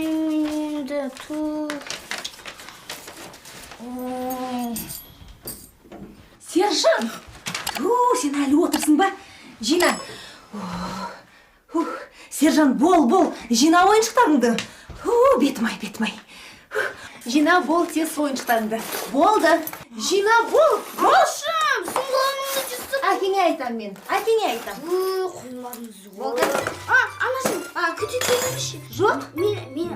алмаймын енді. Сержан! Сен әлі отырсың ба? Жина! Сержан, бол! Жина ойыншықтарыңды. Бетім-ай. Жина, бол тез ойыншықтарыңды. Болды. Жина, бол! Бошым, сұңғылымыңды жүзіп. Әкеңе айтам мен. Қоймадыңыз ғой. Болды. Анашым, күте келіңізші. Жоқ? Мен